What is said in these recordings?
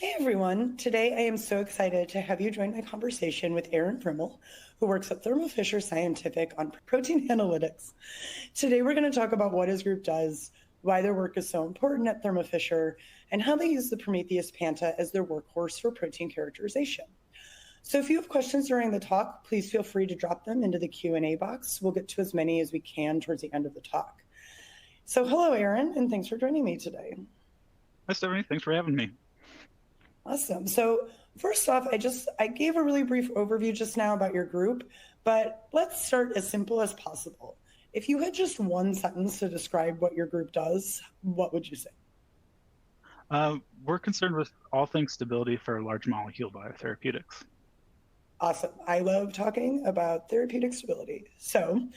Hi, everyone. Today, I am so excited to have you join my conversation with Aaron Frimel, who works at Thermo Fisher Scientific on protein analytics. Today, we're going to talk about what his group does, why their work is so important at Thermo Fisher, and how they use the Prometheus Panta as their workhorse for protein characterization. So if you have questions during the talk, please feel free to drop them into the Q&A box. We'll get to as many as we can towards the end of the talk. So hello, Aaron, and thanks for joining me today. Hi, Stephanie. Thanks for having me. Awesome. So first off, I gave a really brief overview just now about your group, but let's start as simple as possible. If you had just one sentence to describe what your group does, what would you say? We're concerned with all things stability for large molecule biotherapeutics. Awesome. I love talking about therapeutic stability. So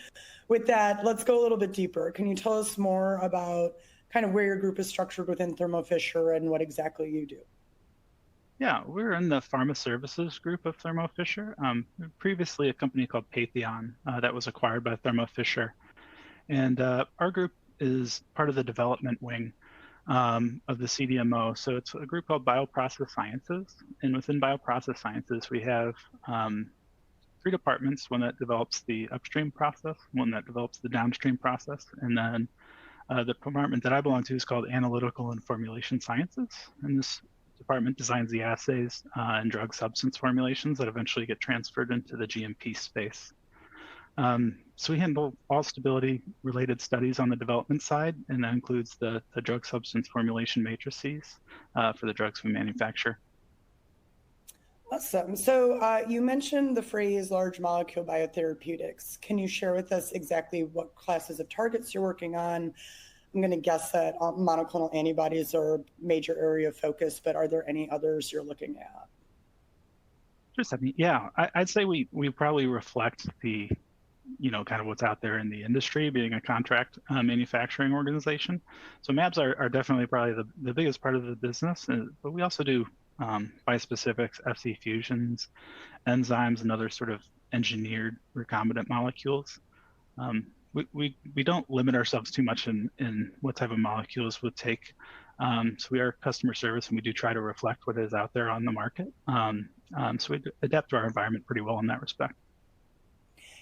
with that, let's go a little bit deeper. Can you tell us more about kind of where your group is structured within Thermo Fisher and what exactly you do? Yeah, we're in the pharma services group of Thermo Fisher. Previously, a company called Patheon that was acquired by Thermo Fisher. And our group is part of the development wing of the CDMO. So it's a group called Bioprocess Sciences. And within Bioprocess Sciences, we have three departments, one that develops the upstream process, one that develops the downstream process, and then the department that I belong to is called Analytical and Formulation Sciences. And this department designs the assays and drug substance formulations that eventually get transferred into the GMP space. So we handle all stability related studies on the development side, and that includes the drug substance formulation matrices for the drugs we manufacture. Awesome. So you mentioned the phrase large molecule biotherapeutics. Can you share with us exactly what classes of targets you're working on? I'm going to guess that monoclonal antibodies are a major area of focus, but are there any others you're looking at? Just I mean, yeah, I'd say we probably reflect the kind of what's out there in the industry, being a contract manufacturing organization. So MABs are definitely probably the biggest part of the business, but we also do bispecifics, FC fusions, enzymes, and other sort of engineered recombinant molecules. We don't limit ourselves too much in what type of molecules we'll take. So we are customer service, and we do try to reflect what is out there on the market. So we adapt to our environment pretty well in that respect.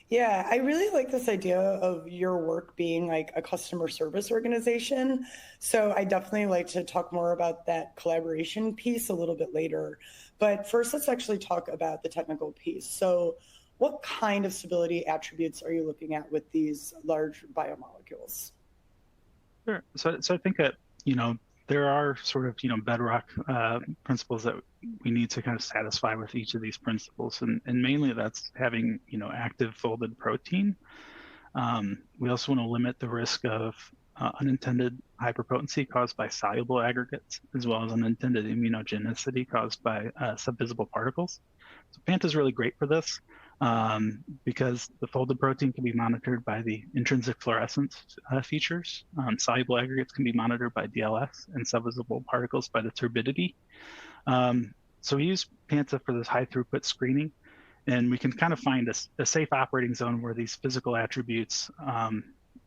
Yeah, I really like this idea of your work being like a customer service organization. So I definitely like to talk more about that collaboration piece a little bit later. But first, let's actually talk about the technical piece. So, what kind of stability attributes are you looking at with these large biomolecules? Sure. So I think that, there are sort of, bedrock principles that we need to kind of satisfy with each of these principles. And mainly that's having, active folded protein. We also want to limit the risk of unintended hyperpotency caused by soluble aggregates, as well as unintended immunogenicity caused by subvisible particles. So Panta is really great for this because the folded protein can be monitored by the intrinsic fluorescence features. Soluble aggregates can be monitored by DLS, and subvisible particles by the turbidity. So we use Panta for this high throughput screening, and we can kind of find a safe operating zone where these physical attributes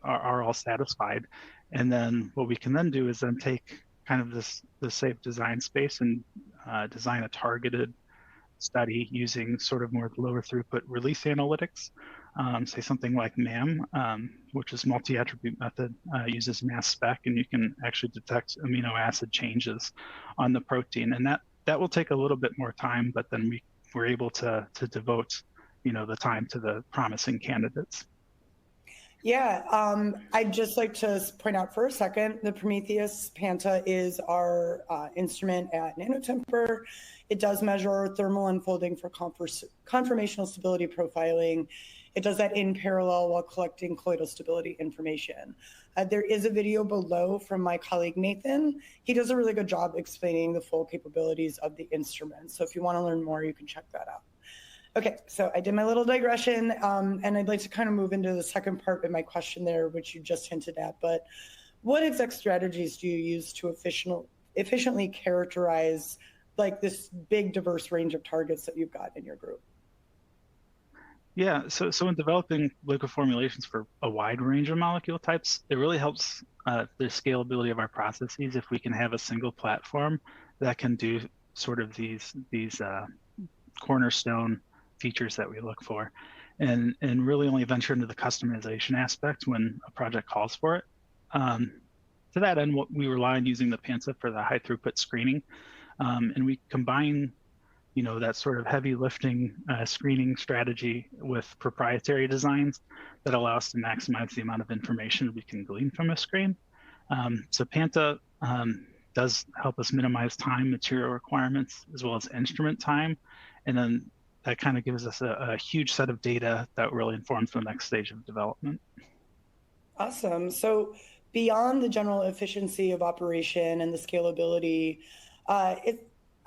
are all satisfied. And then what we can then do is then take kind of this safe design space and design a targeted study using sort of more lower throughput release analytics, say something like MAM, which is multi-attribute method, uses mass spec, and you can actually detect amino acid changes on the protein. And that will take a little bit more time, but then we're able to devote, the time to the promising candidates. Yeah, I'd just like to point out for a second, the Prometheus Panta is our instrument at nanotemper. It does measure thermal unfolding for conformational stability profiling. It does that in parallel while collecting colloidal stability information. There is a video below from my colleague Nathan. He does a really good job explaining the full capabilities of the instrument. So if you want to learn more, you can check that out. Okay, so I did my little digression, and I'd like to kind of move into the second part of my question there, which you just hinted at. But what exact strategies do you use to efficiently characterize like this big diverse range of targets that you've got in your group? Yeah, so in developing liquid formulations for a wide range of molecule types, it really helps the scalability of our processes if we can have a single platform that can do sort of these cornerstone features that we look for, and really only venture into the customization aspect when a project calls for it. To that end, we rely on using the Panta for the high throughput screening, and we combine that sort of heavy lifting screening strategy with proprietary designs that allow us to maximize the amount of information we can glean from a screen. So Panta does help us minimize time, material requirements, as well as instrument time. And then that kind of gives us a huge set of data that really informs the next stage of development. Awesome. So beyond the general efficiency of operation and the scalability,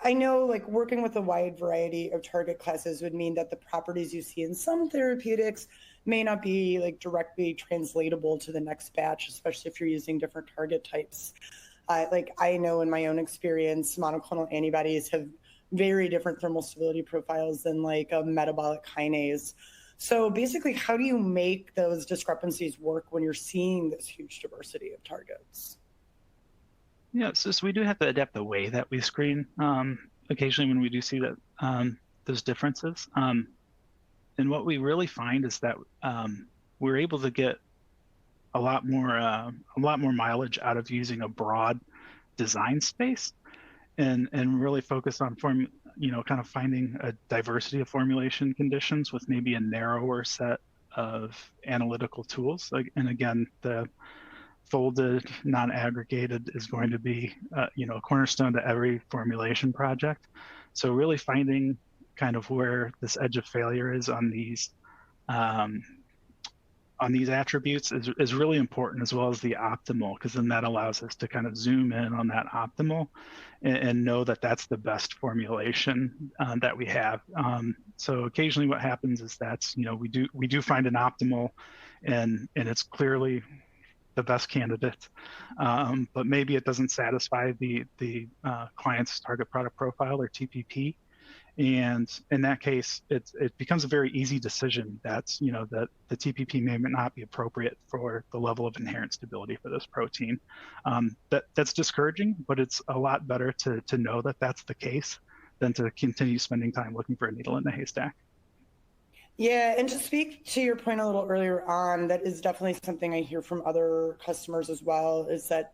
I know like working with a wide variety of target classes would mean that the properties you see in some therapeutics may not be like directly translatable to the next batch, especially if you're using different target types. Like I know in my own experience, monoclonal antibodies have very different thermal stability profiles than like a metabolic kinase. So basically, how do you make those discrepancies work when you're seeing this huge diversity of targets? Yeah, so we do have to adapt the way that we screen occasionally when we do see that those differences. And what we really find is that we're able to get a lot more mileage out of using a broad design space and really focus on kind of finding a diversity of formulation conditions with maybe a narrower set of analytical tools. And again, the folded, non-aggregated is going to be, a cornerstone to every formulation project. So really finding kind of where this edge of failure is on these attributes is really important, as well as the optimal, because then that allows us to kind of zoom in on that optimal and know that that's the best formulation that we have. So occasionally what happens is that's, we do find an optimal and it's clearly the best candidate, but maybe it doesn't satisfy the client's target product profile or TPP. And in that case, it becomes a very easy decision that the TPP may not be appropriate for the level of inherent stability for this protein. That's discouraging, but it's a lot better to know that that's the case than to continue spending time looking for a needle in the haystack. Yeah, and to speak to your point a little earlier on, that is definitely something I hear from other customers as well, is that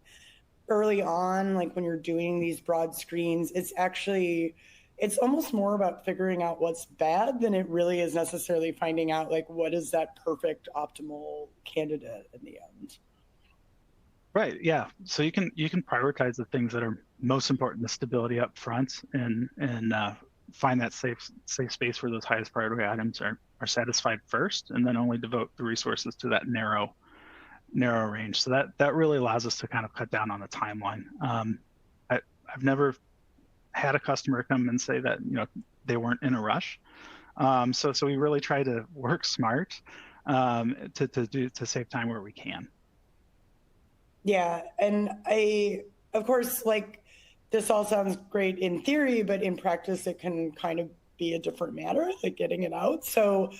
early on, like when you're doing these broad screens, it's almost more about figuring out what's bad than it really is necessarily finding out like what is that perfect optimal candidate in the end. Right. Yeah. So you can prioritize the things that are most important, the stability up front, and find that safe space where those highest priority items are satisfied first, and then only devote the resources to that narrow range. So that really allows us to kind of cut down on the timeline. I've never had a customer come and say that they weren't in a rush. So we really try to work smart to save time where we can. Yeah, and of course, like this all sounds great in theory, but in practice, it can kind of be a different matter, like getting it out. So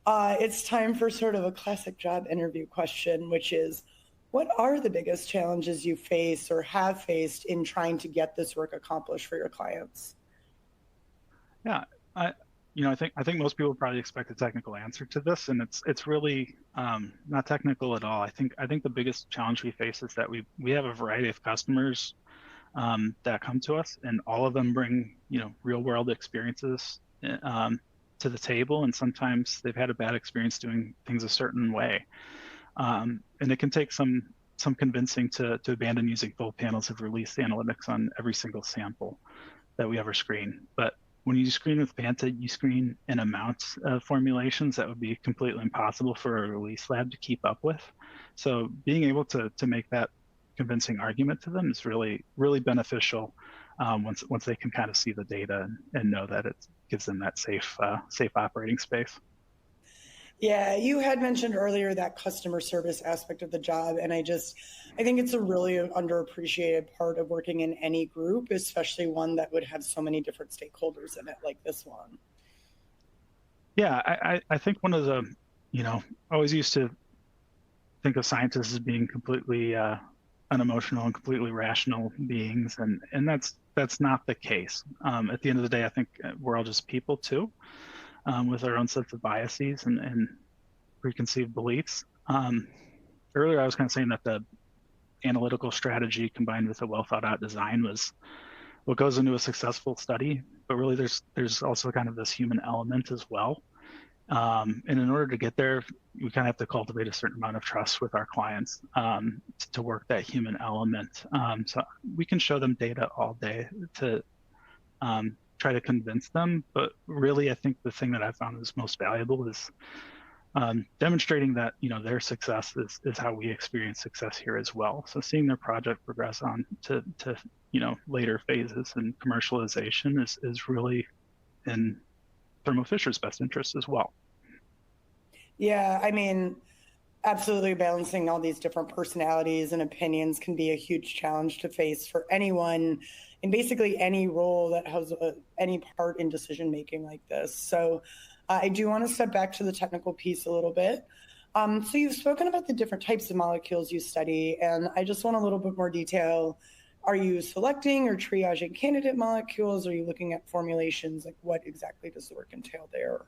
it's time for sort of a classic job interview question, which is, what are the biggest challenges you face or have faced in trying to get this work accomplished for your clients? Yeah, I think most people probably expect a technical answer to this, and it's really not technical at all. I think the biggest challenge we face is that we have a variety of customers that come to us, and all of them bring real world experiences to the table, and sometimes they've had a bad experience doing things a certain way. And it can take some convincing to abandon using full panels of release analytics on every single sample that we ever screen. But when you screen with Panta, you screen an amount of formulations that would be completely impossible for a release lab to keep up with. So being able to make that convincing argument to them is really, really beneficial once they can kind of see the data and know that it gives them that safe operating space. Yeah, you had mentioned earlier that customer service aspect of the job, and I think it's a really underappreciated part of working in any group, especially one that would have so many different stakeholders in it, like this one. Yeah, I think one of the, I always used to think of scientists as being completely unemotional and completely rational beings, and that's that's not the case. At the end of the day, I think we're all just people too, with our own sets of biases and preconceived beliefs. Earlier, I was kind of saying that the analytical strategy combined with a well thought out design was what goes into a successful study, but really there's also kind of this human element as well. And in order to get there, we kind of have to cultivate a certain amount of trust with our clients to work that human element. So we can show them data all day to try to convince them, but really I think the thing that I found is most valuable is demonstrating that their success is how we experience success here as well. So seeing their project progress on to later phases and commercialization is really in Thermo Fisher's best interest as well. Yeah, I mean, absolutely, balancing all these different personalities and opinions can be a huge challenge to face for anyone in basically any role that has any part in decision making like this. So I do want to step back to the technical piece a little bit. So you've spoken about the different types of molecules you study, and I just want a little bit more detail. Are you selecting or triaging candidate molecules? Are you looking at formulations? Like, what exactly does the work entail there?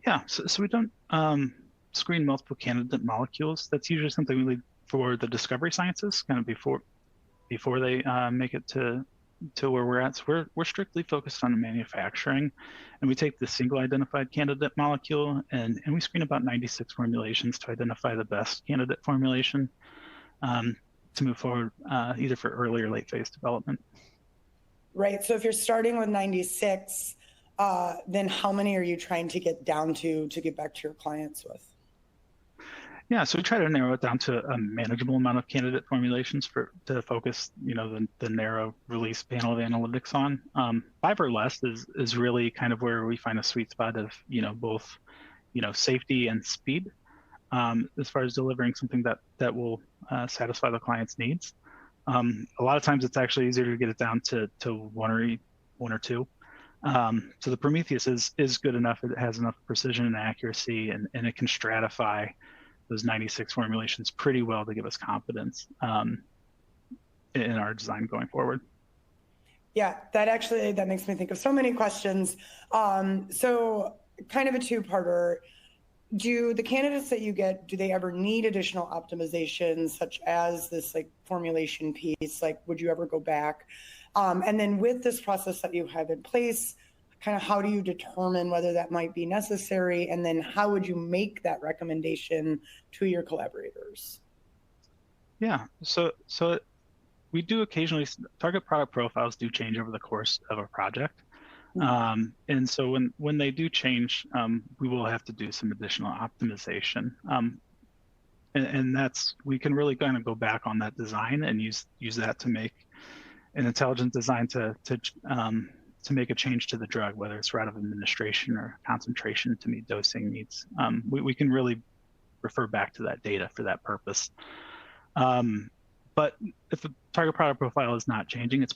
Yeah, so we don't screen multiple candidate molecules. That's usually something we leave for the discovery sciences, kind of before they make it to where we're at. So we're strictly focused on manufacturing, and we take the single identified candidate molecule and we screen about 96 formulations to identify the best candidate formulation to move forward either for early or late phase development. Right. So if you're starting with 96, then how many are you trying to get down to get back to your clients with? Yeah, so we try to narrow it down to a manageable amount of candidate formulations to focus, the narrow release panel of analytics on. 5 or less is really kind of where we find a sweet spot of, both, safety and speed as far as delivering something that will satisfy the client's needs. A lot of times it's actually easier to get it down to one or two. So the Prometheus is good enough. It has enough precision and accuracy, and it can stratify those 96 formulations pretty well to give us confidence in our design going forward. Yeah, that makes me think of so many questions. So kind of a two-parter. Do the candidates that you get, do they ever need additional optimizations such as this like formulation piece? Like, would you ever go back? And then with this process that you have in place, kind of how do you determine whether that might be necessary? And then how would you make that recommendation to your collaborators? Yeah, so we do occasionally, target product profiles do change over the course of a project. And so when they do change, we will have to do some additional optimization. And that's, we can really kind of go back on that design and use that to make an intelligent design to make a change to the drug, whether it's route of administration or concentration to meet dosing needs. We can really refer back to that data for that purpose. But if the target product profile is not changing, it's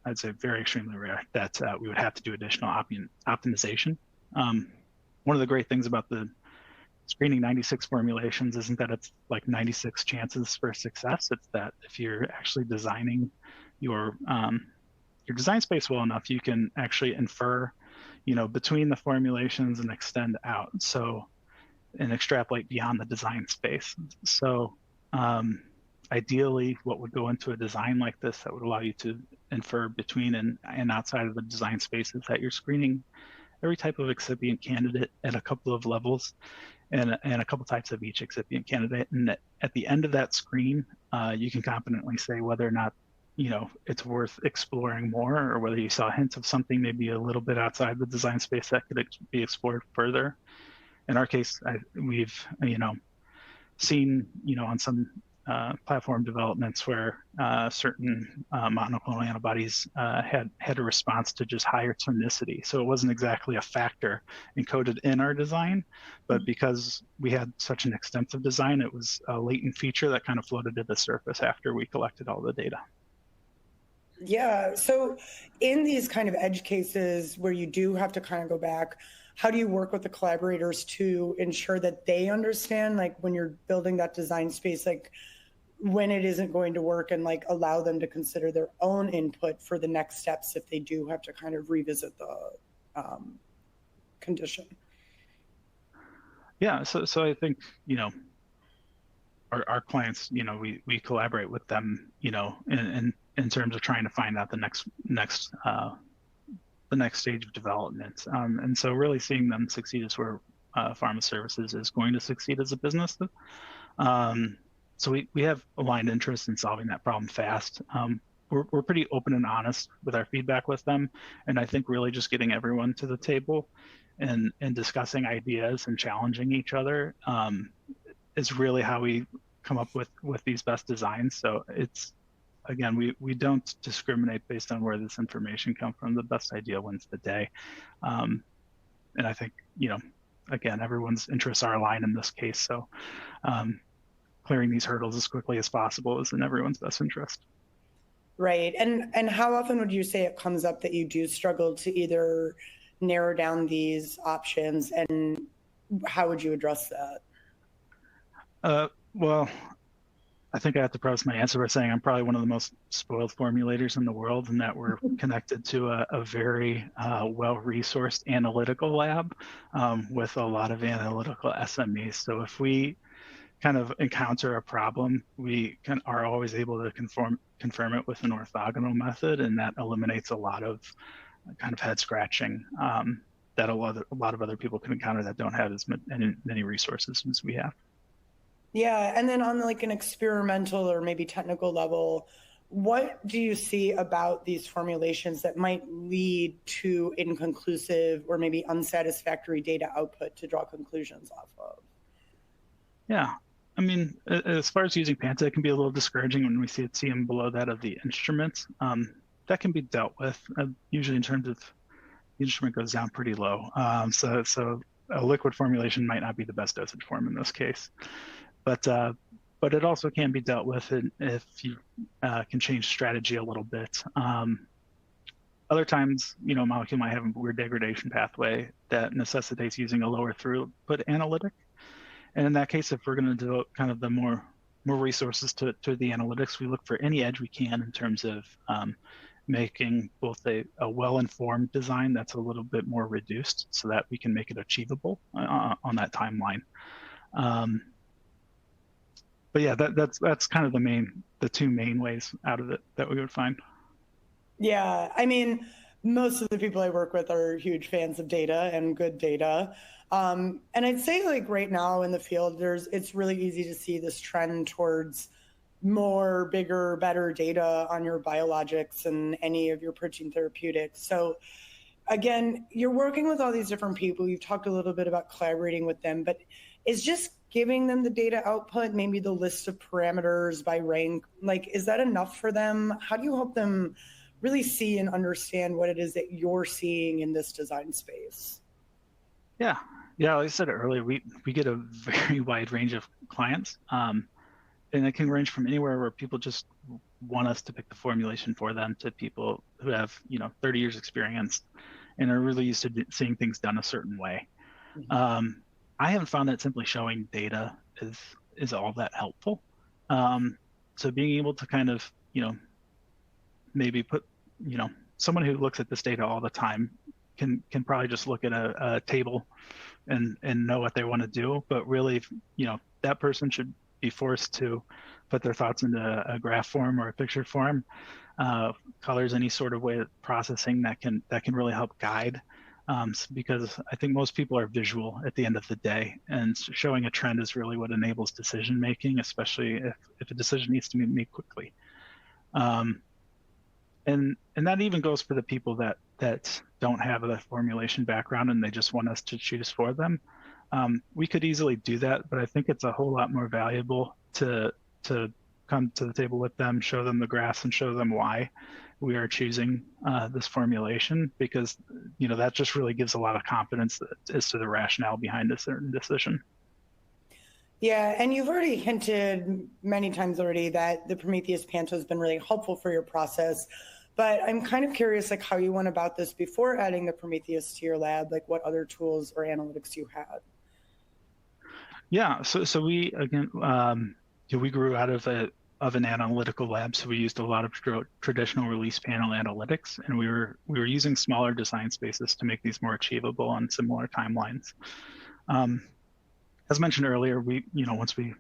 I'd say very extremely rare that we would have to do additional optimization. One of the great things about the screening 96 formulations isn't that it's like 96 chances for success. It's that if you're actually designing your design space well enough, you can actually infer, between the formulations and extend out. So, and extrapolate beyond the design space. So, ideally, what would go into a design like this that would allow you to infer between and outside of the design spaces that you're screening every type of excipient candidate at a couple of levels and a couple types of each excipient candidate. And at the end of that screen, you can confidently say whether or not, it's worth exploring more, or whether you saw hints of something maybe a little bit outside the design space that could be explored further. In our case, we've, seen, on some platform developments where certain monoclonal antibodies had a response to just higher tonicity. So it wasn't exactly a factor encoded in our design, but because we had such an extensive design, it was a latent feature that kind of floated to the surface after we collected all the data. Yeah. So in these kind of edge cases where you do have to kind of go back, how do you work with the collaborators to ensure that they understand, like when you're building that design space, like when it isn't going to work, and like allow them to consider their own input for the next steps if they do have to kind of revisit the condition. Yeah, so I think, our clients, we collaborate with them, in terms of trying to find out the next stage of development. And so really seeing them succeed is where pharma services is going to succeed as a business. So we have aligned interests in solving that problem fast. We're pretty open and honest with our feedback with them. And I think really just getting everyone to the table and discussing ideas and challenging each other is really how we come up with these best designs. So it's, again, we don't discriminate based on where this information comes from. The best idea wins the day. And I think, again, everyone's interests are aligned in this case. So clearing these hurdles as quickly as possible is in everyone's best interest. Right. And how often would you say it comes up that you do struggle to either narrow down these options, and how would you address that? Well, I think I have to preface my answer by saying I'm probably one of the most spoiled formulators in the world, and that we're connected to a very well-resourced analytical lab with a lot of analytical SMEs. So if we kind of encounter a problem, we are always able to confirm it with an orthogonal method, and that eliminates a lot of kind of head scratching that a lot of other people can encounter that don't have as many resources as we have. Yeah, and then on like an experimental or maybe technical level, what do you see about these formulations that might lead to inconclusive or maybe unsatisfactory data output to draw conclusions off of? Yeah, I mean, as far as using Panta, it can be a little discouraging when we see it CM below that of the instrument. That can be dealt with, usually in terms of the instrument goes down pretty low. So a liquid formulation might not be the best dosage form in this case. But it also can be dealt with if you can change strategy a little bit. Other times, a molecule might have a weird degradation pathway that necessitates using a lower throughput analytic. And in that case, if we're going to devote kind of the more resources to the analytics, we look for any edge we can in terms of making both a well-informed design that's a little bit more reduced so that we can make it achievable on that timeline. But yeah, that's kind of the two main ways out of it that we would find. Yeah, I mean, most of the people I work with are huge fans of data and good data. And I'd say like right now in the field, it's really easy to see this trend towards more, bigger, better data on your biologics and any of your protein therapeutics. So again, you're working with all these different people. You've talked a little bit about collaborating with them, but is just giving them the data output, maybe the list of parameters by rank, like, is that enough for them? How do you help them really see and understand what it is that you're seeing in this design space? Yeah, like I said earlier, we get a very wide range of clients, and it can range from anywhere where people just want us to pick the formulation for them to people who have 30 years experience and are really used to seeing things done a certain way. Mm-hmm. I haven't found that simply showing data is all that helpful. So being able to kind of maybe put someone who looks at this data all the time can probably just look at a table and know what they want to do, but really that person should be forced to put their thoughts into a graph form or a picture form, colors, any sort of way of processing that can really help guide. Because I think most people are visual at the end of the day, and showing a trend is really what enables decision making, especially if a decision needs to be made quickly. And that even goes for the people that don't have a formulation background and they just want us to choose for them. We could easily do that, but I think it's a whole lot more valuable to come to the table with them, show them the graphs, and show them why we are choosing this formulation, because that just really gives a lot of confidence as to the rationale behind a certain decision. Yeah, and you've already hinted many times already that the Prometheus Panta has been really helpful for your process, but I'm kind of curious like how you went about this before adding the Prometheus to your lab, like what other tools or analytics you had. Yeah, so we again we grew out of of an analytical lab, so we used a lot of traditional release panel analytics, and we were using smaller design spaces to make these more achievable on similar timelines. As mentioned earlier, once we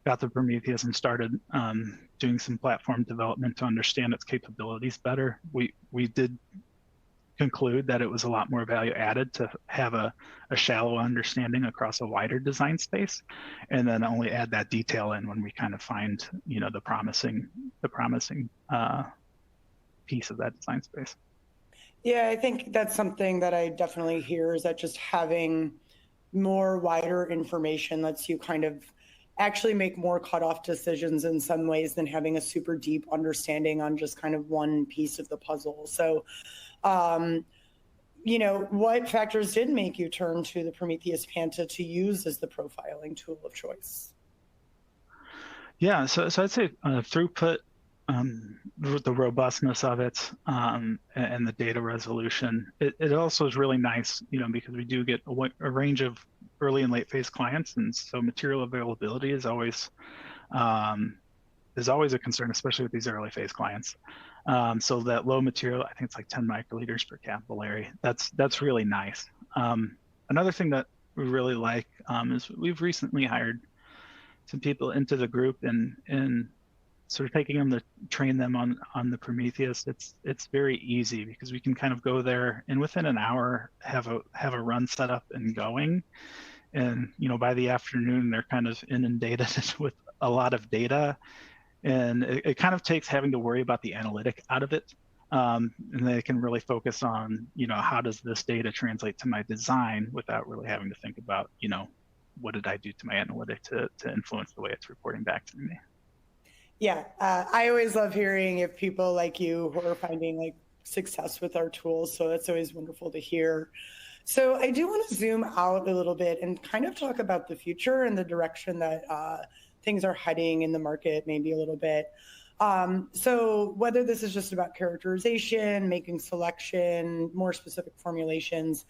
got the Prometheus and started doing some platform development to understand its capabilities better, we did conclude that it was a lot more value added to have a shallow understanding across a wider design space, and then only add that detail in when we kind of find the promising piece of that design space. Yeah, I think that's something that I definitely hear, is that just having more wider information lets you kind of actually make more cutoff decisions in some ways than having a super deep understanding on just kind of one piece of the puzzle. So what factors did make you turn to the Prometheus Panta to use as the profiling tool of choice? Yeah, so I'd say throughput, the robustness of it, and the data resolution. It also is really nice, because we do get a range of early and late phase clients, and so material availability is always a concern, especially with these early phase clients. So that low material, I think it's like 10 microliters per capillary. That's really nice. Another thing that we really like is we've recently hired some people into the group and sort of taking them to train them on the Prometheus. It's very easy because we can kind of go there and within an hour have a run set up and going. And by the afternoon they're kind of inundated with a lot of data. And it kind of takes having to worry about the analytic out of it. And they can really focus on, how does this data translate to my design without really having to think about, what did I do to my analytic to influence the way it's reporting back to me. Yeah, I always love hearing if people like you who are finding success with our tools. So that's always wonderful to hear. So I do want to zoom out a little bit and kind of talk about the future and the direction that things are heading in the market, maybe a little bit. So whether this is just about characterization, making selection, more specific formulations,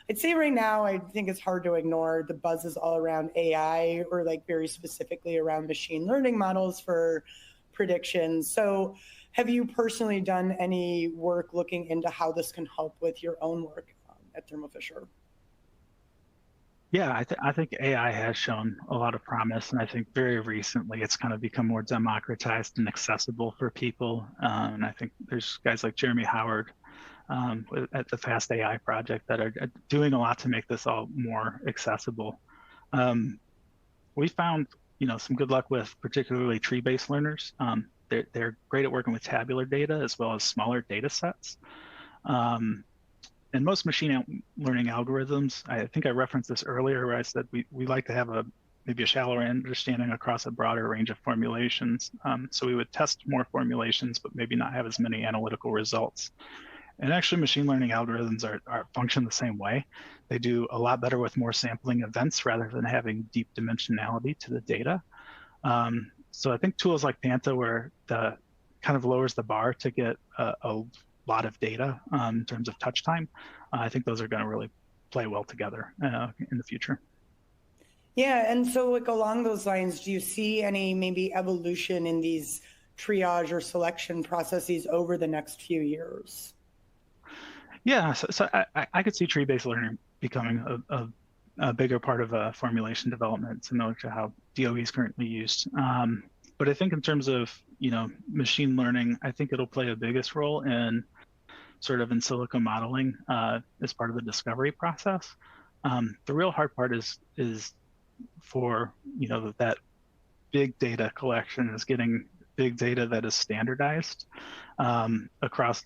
I'd say right now, I think it's hard to ignore the buzzes all around AI, or very specifically around machine learning models for predictions. So have you personally done any work looking into how this can help with your own work at Thermo Fisher? Yeah, I think AI has shown a lot of promise, and I think very recently it's kind of become more democratized and accessible for people. And I think there's guys like Jeremy Howard at the Fast AI project that are doing a lot to make this all more accessible. We found, some good luck with particularly tree-based learners. They're great at working with tabular data as well as smaller data sets. And most machine learning algorithms, I think I referenced this earlier, where I said we like to have maybe a shallower understanding across a broader range of formulations. So we would test more formulations, but maybe not have as many analytical results. And actually, machine learning algorithms are function the same way. They do a lot better with more sampling events rather than having deep dimensionality to the data. So I think tools like Panta, where the kind of lowers the bar to get a lot of data in terms of touch time, I think those are going to really play well together in the future. Yeah, and so along those lines, do you see any maybe evolution in these triage or selection processes over the next few years? Yeah, so I could see tree-based learning becoming a bigger part of formulation development, similar to how DOE is currently used. But I think in terms of machine learning, I think it'll play a biggest role in sort of in silico modeling as part of the discovery process. The real hard part is for that big data collection, is getting big data that is standardized across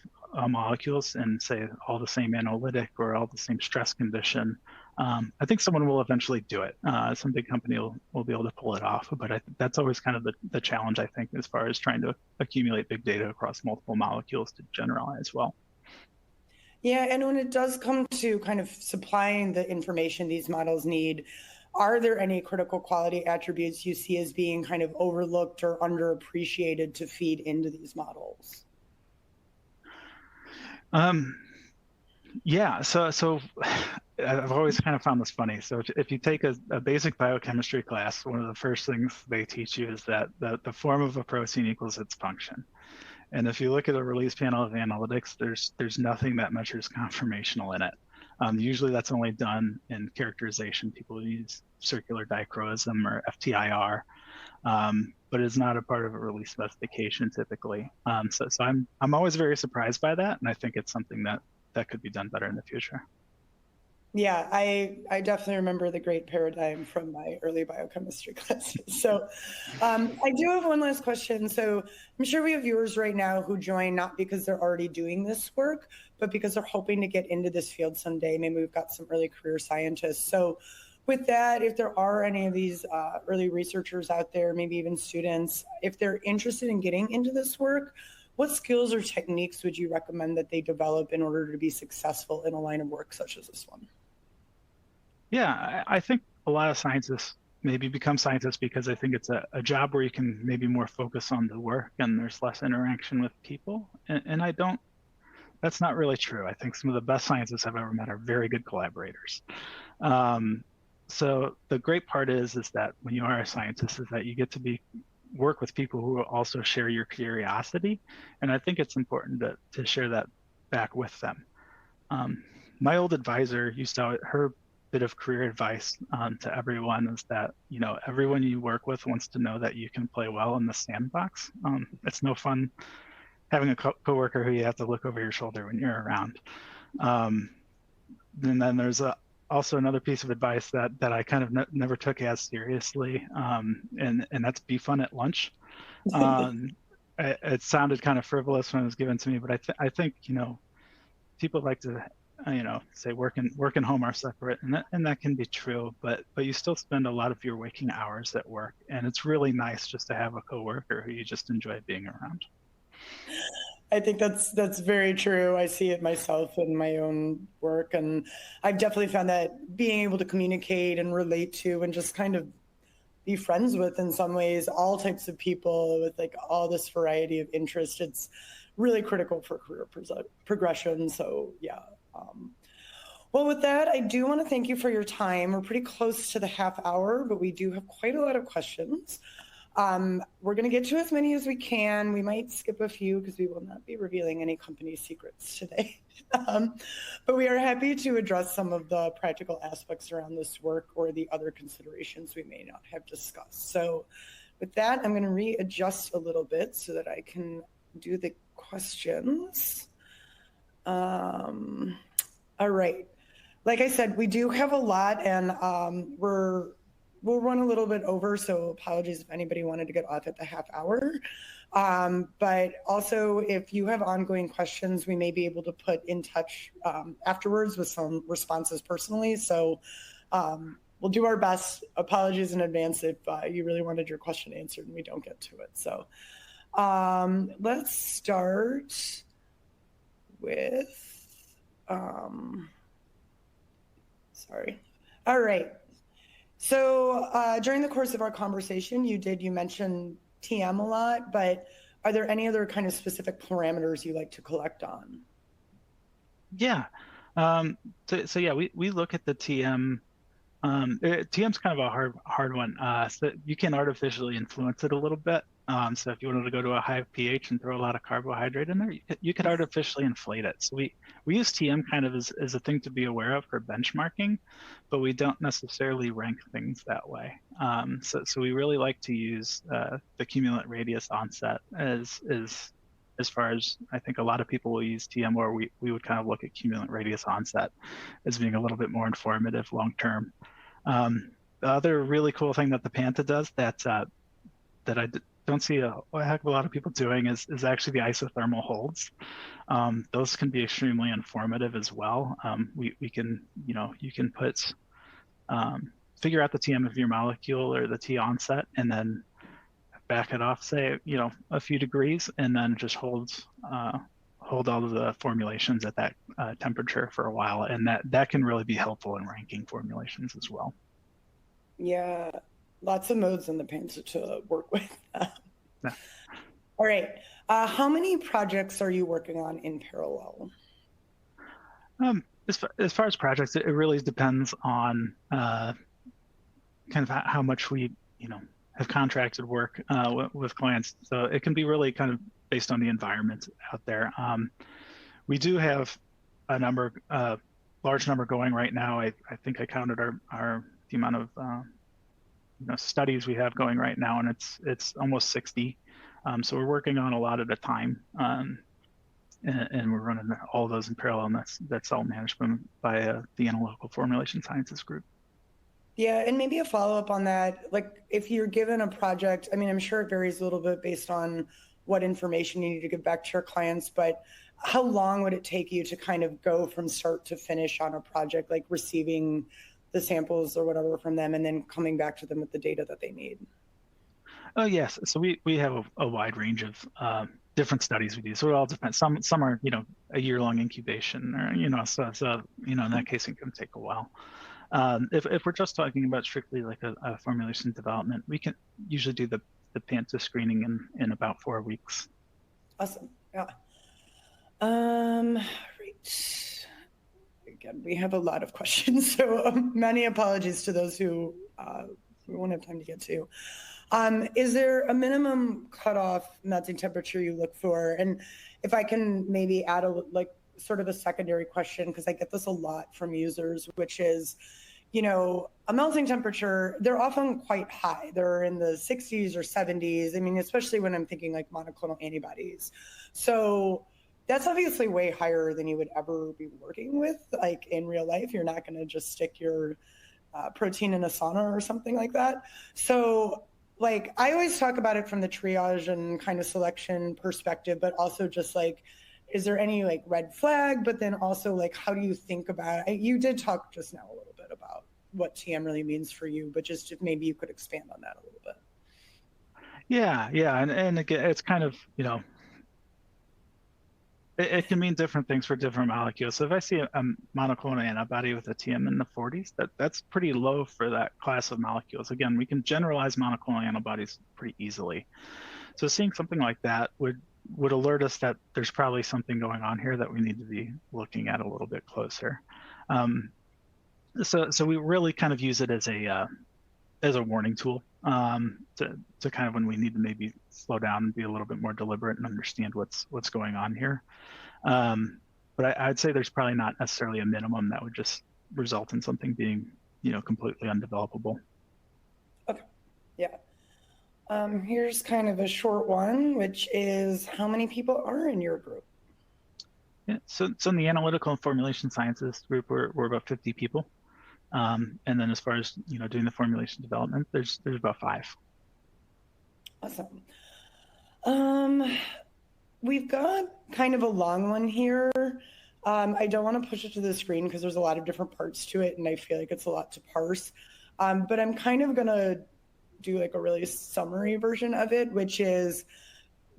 molecules and say all the same analytic or all the same stress condition. I think someone will eventually do it. Some big company will be able to pull it off, but that's always kind of the challenge, I think, as far as trying to accumulate big data across multiple molecules to generalize well. Yeah, and when it does come to kind of supplying the information these models need, are there any critical quality attributes you see as being kind of overlooked or underappreciated to feed into these models? Yeah, so I've always kind of found this funny. So if you take a basic biochemistry class, one of the first things they teach you is that the form of a protein equals its function. And if you look at a release panel of analytics, there's nothing that measures conformational in it. Usually that's only done in characterization. People use circular dichroism or FTIR, but it's not a part of a release specification typically. So I'm always very surprised by that, and I think it's something that could be done better in the future. Yeah, I definitely remember the great paradigm from my early biochemistry classes. So I do have one last question. So I'm sure we have viewers right now who join not because they're already doing this work, but because they're hoping to get into this field someday. Maybe we've got some early career scientists. So with that, if there are any of these early researchers out there, maybe even students, if they're interested in getting into this work, what skills or techniques would you recommend that they develop in order to be successful in a line of work such as this one? Yeah, I think a lot of scientists maybe become scientists because I think it's a job where you can maybe more focus on the work and there's less interaction with people. And I don't, that's not really true. I think some of the best scientists I've ever met are very good collaborators. So the great part is that when you are a scientist is that you get to work with people who will also share your curiosity. And I think it's important to share that back with them. My old advisor used to, her bit of career advice to everyone is that, everyone you work with wants to know that you can play well in the sandbox. It's no fun having a coworker who you have to look over your shoulder when you're around. And then there's also another piece of advice that I kind of never took as seriously, and that's be fun at lunch. It sounded kind of frivolous when it was given to me, but I think people like to say work and home are separate, and that can be true, but you still spend a lot of your waking hours at work, and it's really nice just to have a coworker who you just enjoy being around. I think that's very true. I see it myself in my own work, and I've definitely found that being able to communicate and relate to and just kind of be friends with, in some ways, all types of people with like all this variety of interest, it's really critical for career progression. So yeah. Well, with that, I do want to thank you for your time. We're pretty close to the half hour, but we do have quite a lot of questions. We're going to get to as many as we can. We might skip a few because we will not be revealing any company secrets today. But we are happy to address some of the practical aspects around this work or the other considerations we may not have discussed. So with that, I'm going to readjust a little bit so that I can do the questions. All right. Like I said, we do have a lot, and we'll run a little bit over, so apologies if anybody wanted to get off at the half hour. But also, if you have ongoing questions, we may be able to put in touch afterwards with some responses personally. So we'll do our best. Apologies in advance if you really wanted your question answered and we don't get to it. So let's start with, sorry. All right. So during the course of our conversation, you mentioned TM a lot, but are there any other kind of specific parameters you like to collect on? Yeah. So yeah, we look at the TM. TM's kind of a hard one. So you can artificially influence it a little bit. So if you wanted to go to a high pH and throw a lot of carbohydrate in there, you could artificially inflate it. So we use TM kind of as a thing to be aware of for benchmarking, but we don't necessarily rank things that way. So we really like to use the cumulant radius onset as far as I think a lot of people will use TM, or we would kind of look at cumulant radius onset as being a little bit more informative long term. The other really cool thing that the Panta does that I don't see a heck of a lot of people doing is actually the isothermal holds. Those can be extremely informative as well. We can, you can put, figure out the TM of your molecule or the T onset, and then back it off, say, a few degrees, and then just hold all of the formulations at that temperature for a while. And that can really be helpful in ranking formulations as well. Yeah. Lots of modes in the Panta to work with. Yeah. All right. How many projects are you working on in parallel? As far as projects, it really depends on kind of how much we, have contracted work with clients. So it can be really kind of based on the environment out there. We do have a large number going right now. I think I counted the amount of studies we have going right now, and it's almost 60. So we're working on a lot at a time, and we're running all of those in parallel. And that's all managed by the Analytical Formulation Sciences group. Yeah, and maybe a follow-up on that. Like, if you're given a project, I mean, I'm sure it varies a little bit based on what information you need to give back to your clients, but how long would it take you to kind of go from start to finish on a project, like receiving the samples or whatever from them and then coming back to them with the data that they need? Oh, yes. So we have a wide range of different studies we do. So it all depends. Some are, a year-long incubation, or, so in that case, it can take a while. If we're just talking about strictly like a formulation development, we can usually do the Panta screening in about 4 weeks. Awesome. Yeah. Right. Again, we have a lot of questions, so many apologies to those who we won't have time to get to. Is there a minimum cutoff melting temperature you look for? And if I can maybe add sort of a secondary question, because I get this a lot from users, which is, a melting temperature, they're often quite high. They're in the 60s or 70s. I mean, especially when I'm thinking like monoclonal antibodies. So that's obviously way higher than you would ever be working with, like in real life. You're not going to just stick your protein in a sauna or something like that. So like, I always talk about it from the triage and kind of selection perspective, but also just like, is there any like red flag? But then also like, how do you think about it? You did talk just now a little bit about what TM really means for you, but just if maybe you could expand on that a little bit. Yeah. And again, it's kind of, it can mean different things for different molecules. So if I see a monoclonal antibody with a TM in the 40s, that's pretty low for that class of molecules. Again, we can generalize monoclonal antibodies pretty easily. So seeing something like that would alert us that there's probably something going on here that we need to be looking at a little bit closer. So we really kind of use it as a warning tool to kind of when we need to maybe slow down and be a little bit more deliberate and understand what's going on here. But I'd say there's probably not necessarily a minimum that would just result in something being, completely undevelopable. Okay. Yeah. Here's kind of a short one, which is how many people are in your group? Yeah. So in the Analytical and Formulation Sciences group, we're about 50 people. And then as far as, doing the formulation development, there's about 5. Awesome. We've got kind of a long one here. I don't want to push it to the screen because there's a lot of different parts to it, and I feel like it's a lot to parse. But I'm kind of going to do like a really summary version of it, which is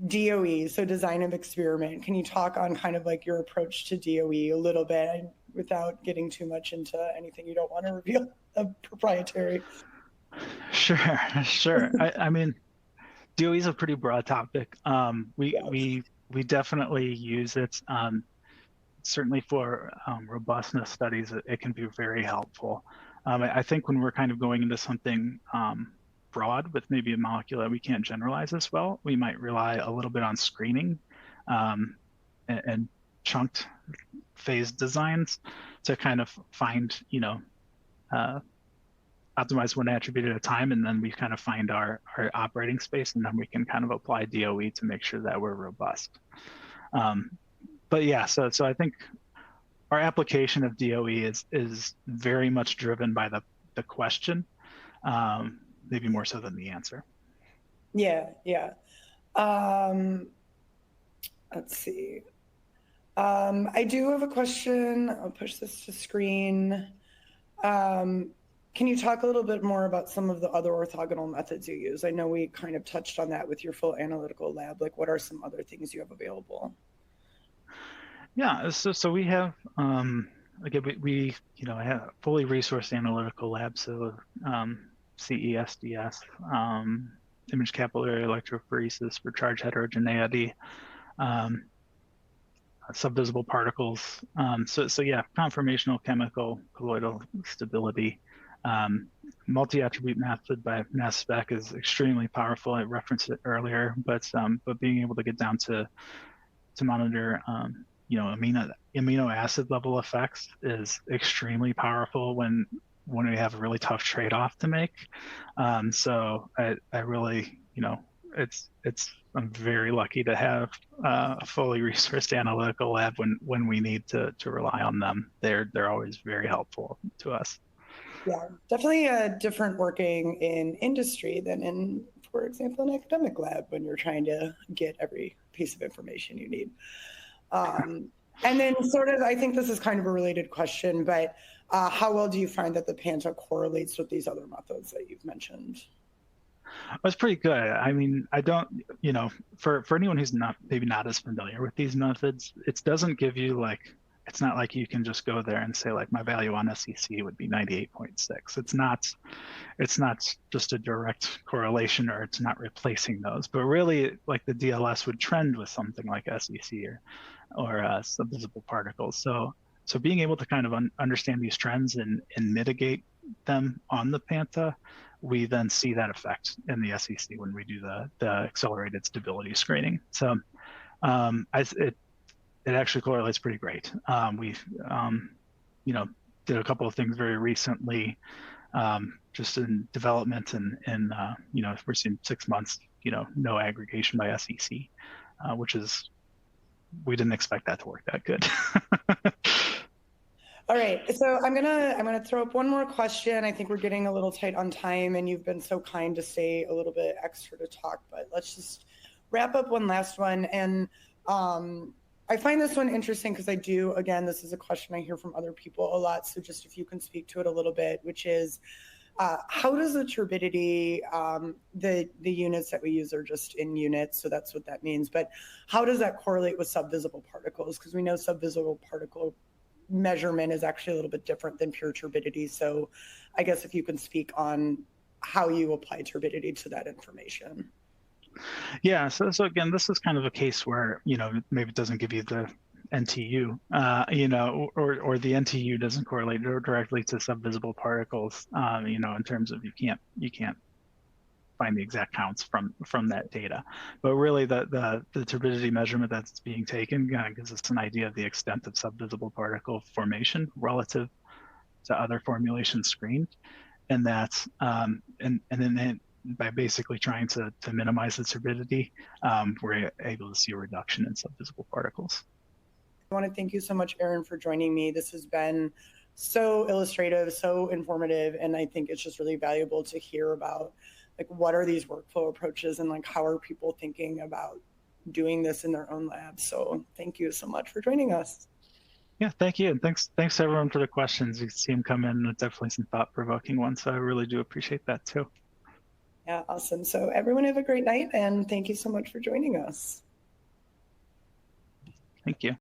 DOE, so design of experiment. Can you talk on kind of like your approach to DOE a little bit without getting too much into anything you don't want to reveal proprietary? Sure. I mean, DOE is a pretty broad topic. We definitely use it. Certainly for robustness studies, it can be very helpful. I think when we're kind of going into something broad with maybe a molecule that we can't generalize as well, we might rely a little bit on screening and chunked phase designs to kind of find, optimize one attribute at a time, and then we kind of find our operating space, and then we can kind of apply DOE to make sure that we're robust. But yeah, so I think our application of DOE is very much driven by the question, maybe more so than the answer. Yeah. Let's see. I do have a question. I'll push this to screen. Can you talk a little bit more about some of the other orthogonal methods you use? I know we kind of touched on that with your full analytical lab. Like, what are some other things you have available? Yeah, so we have again we have a fully resourced analytical lab, so CESDS, image capillary electrophoresis for charge heterogeneity, subvisible particles. So yeah, conformational chemical colloidal stability. Multi-attribute method by mass spec is extremely powerful. I referenced it earlier, but being able to get down to monitor amino acid level effects is extremely powerful when we have a really tough trade-off to make. So I really, I'm very lucky to have a fully resourced analytical lab when we need to rely on them. They're always very helpful to us. Yeah, definitely different working in industry than in, for example, an academic lab when you're trying to get every piece of information you need. And then sort of, I think this is kind of a related question, but how well do you find that the Panta correlates with these other methods that you've mentioned? It's pretty good. I mean, I don't, for anyone who's maybe not as familiar with these methods, it doesn't give you it's not like you can just go there and say my value on SEC would be 98.6. It's not just a direct correlation, or it's not replacing those, but really the DLS would trend with something like SEC or subvisible particles. So being able to kind of understand these trends and mitigate them on the Panta, we then see that effect in the SEC when we do the accelerated stability screening. So it actually correlates pretty great. We've did a couple of things very recently, just in development, and we're seeing 6 months, no aggregation by SEC, which is, we didn't expect that to work that good. All right, so I'm gonna throw up one more question. I think we're getting a little tight on time, and you've been so kind to stay a little bit extra to talk, but let's just wrap up one last one. And I find this one interesting because again, this is a question I hear from other people a lot. So just if you can speak to it a little bit, which is, how does the turbidity, the units that we use are just in units, so that's what that means. But how does that correlate with subvisible particles? Because we know subvisible particle measurement is actually a little bit different than pure turbidity. So I guess if you can speak on how you apply turbidity to that information. Yeah, so again, this is kind of a case where, maybe it doesn't give you the NTU, or the NTU doesn't correlate directly to subvisible particles, in terms of you can't find the exact counts from that data. But really the turbidity measurement that's being taken gives us an idea of the extent of subvisible particle formation relative to other formulations screened. And that's, and then by basically trying to minimize the turbidity, we're able to see a reduction in subvisible particles. I want to thank you so much, Aaron, for joining me. This has been so illustrative, so informative, and I think it's just really valuable to hear about what are these workflow approaches and how are people thinking about doing this in their own labs. So thank you so much for joining us. Yeah, thank you. And thanks everyone for the questions. You see them come in with definitely some thought-provoking ones. So I really do appreciate that too. Yeah, awesome. So everyone have a great night, and thank you so much for joining us. Thank you.